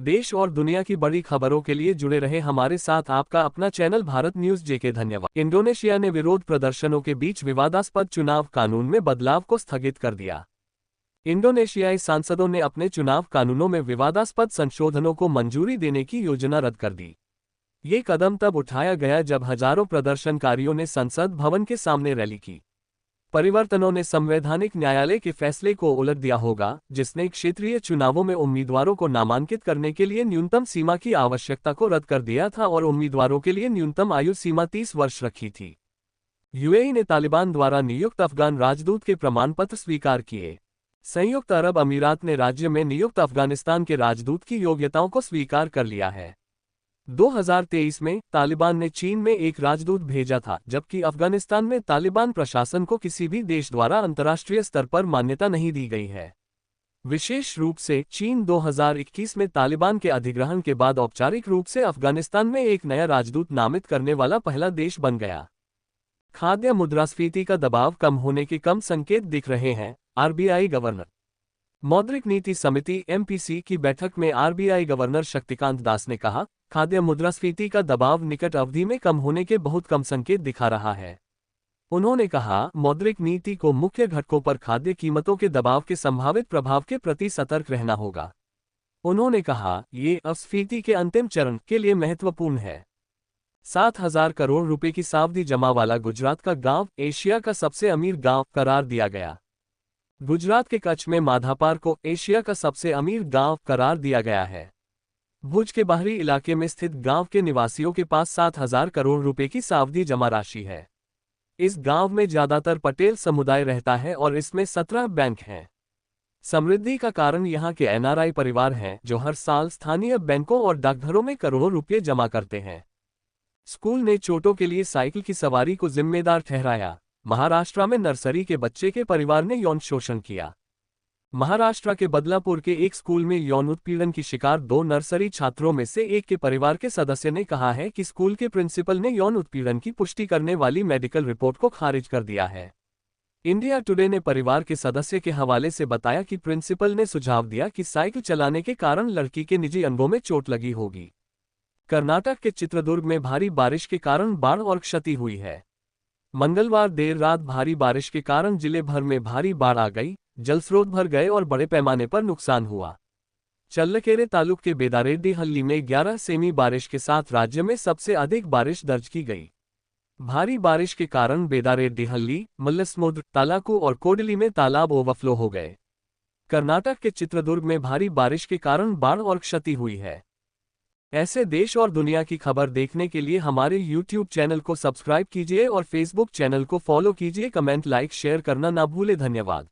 देश और दुनिया की बड़ी खबरों के लिए जुड़े रहे हमारे साथ आपका अपना चैनल भारत न्यूज जेके। धन्यवाद। इंडोनेशिया ने विरोध प्रदर्शनों के बीच विवादास्पद चुनाव कानून में बदलाव को स्थगित कर दिया। इंडोनेशियाई सांसदों ने अपने चुनाव कानूनों में विवादास्पद संशोधनों को मंजूरी देने की योजना रद्द कर दी। ये कदम तब उठाया गया जब हजारों प्रदर्शनकारियों ने संसद भवन के सामने रैली की। परिवर्तनों ने संवैधानिक न्यायालय के फैसले को उलट दिया होगा, जिसने क्षेत्रीय चुनावों में उम्मीदवारों को नामांकित करने के लिए न्यूनतम सीमा की आवश्यकता को रद्द कर दिया था और उम्मीदवारों के लिए न्यूनतम आयु सीमा 30 वर्ष रखी थी। यूएई ने तालिबान द्वारा नियुक्त अफगान राजदूत के प्रमाण पत्र स्वीकार किए। संयुक्त अरब अमीरात ने राज्य में नियुक्त अफगानिस्तान के राजदूत की योग्यताओं को स्वीकार कर लिया है। 2023 में तालिबान ने चीन में एक राजदूत भेजा था, जबकि अफगानिस्तान में तालिबान प्रशासन को किसी भी देश द्वारा अंतर्राष्ट्रीय स्तर पर मान्यता नहीं दी गई है। विशेष रूप से चीन 2021 में तालिबान के अधिग्रहण के बाद औपचारिक रूप से अफगानिस्तान में एक नया राजदूत नामित करने वाला पहला देश बन गया। खाद्य मुद्रास्फीति का दबाव कम होने के कम संकेत दिख रहे हैं। RBI governor. मौद्रिक नीति समिति एमपीसी की बैठक में आरबीआई गवर्नर शक्तिकांत दास ने कहा, खाद्य मुद्रास्फीति का दबाव निकट अवधि में कम होने के बहुत कम संकेत दिखा रहा है। उन्होंने कहा, मौद्रिक नीति को मुख्य घटकों पर खाद्य कीमतों के दबाव के संभावित प्रभाव के प्रति सतर्क रहना होगा। उन्होंने कहा, ये अपस्फीति के अंतिम चरण के लिए महत्वपूर्ण है। 7,000 करोड़ रुपए की सावधि जमा वाला गुजरात का गांव एशिया का सबसे अमीर गांव करार दिया गया। गुजरात के कच्छ में माधापार को एशिया का सबसे अमीर गांव करार दिया गया है। भुज के बाहरी इलाके में स्थित गांव के निवासियों के पास 7,000 करोड़ रुपए की सावधि जमा राशि है। इस गांव में ज्यादातर पटेल समुदाय रहता है और इसमें 17 बैंक हैं। समृद्धि का कारण यहां के एनआरआई परिवार हैं, जो हर साल स्थानीय बैंकों और डाकघरों में करोड़ों रुपये जमा करते हैं। स्कूल ने चोटों के लिए साइकिल की सवारी को जिम्मेदार ठहराया। महाराष्ट्र में नर्सरी के बच्चे के परिवार ने यौन शोषण किया। महाराष्ट्र के बदलापुर के एक स्कूल में यौन उत्पीड़न की शिकार 2 नर्सरी छात्रों में से एक के परिवार के सदस्य ने कहा है कि स्कूल के प्रिंसिपल ने यौन उत्पीड़न की पुष्टि करने वाली मेडिकल रिपोर्ट को खारिज कर दिया है। इंडिया टुडे ने परिवार के सदस्य के हवाले से बताया कि प्रिंसिपल ने सुझाव दिया कि साइकिल चलाने के कारण लड़की के निजी अंगों में चोट लगी होगी। कर्नाटक के चित्रदुर्ग में भारी बारिश के कारण बाढ़ और क्षति हुई है। मंगलवार देर रात भारी बारिश के कारण जिले भर में भारी बाढ़ आ गई, जलस्रोत भर गए और बड़े पैमाने पर नुकसान हुआ। चल्लकेरे तालुक के बेदारेड्डी में 11 सेमी बारिश के साथ राज्य में सबसे अधिक बारिश दर्ज की गई। भारी बारिश के कारण बेदारेड्डी, मल्लसमुद्र, तालाकू और कोडली में तालाब ओवरफ्लो हो गए। कर्नाटक के चित्रदुर्ग में भारी बारिश के कारण बाढ़ और क्षति हुई है। ऐसे देश और दुनिया की खबर देखने के लिए हमारे YouTube चैनल को सब्सक्राइब कीजिए और Facebook चैनल को फॉलो कीजिए। कमेंट, लाइक, शेयर करना ना भूले। धन्यवाद।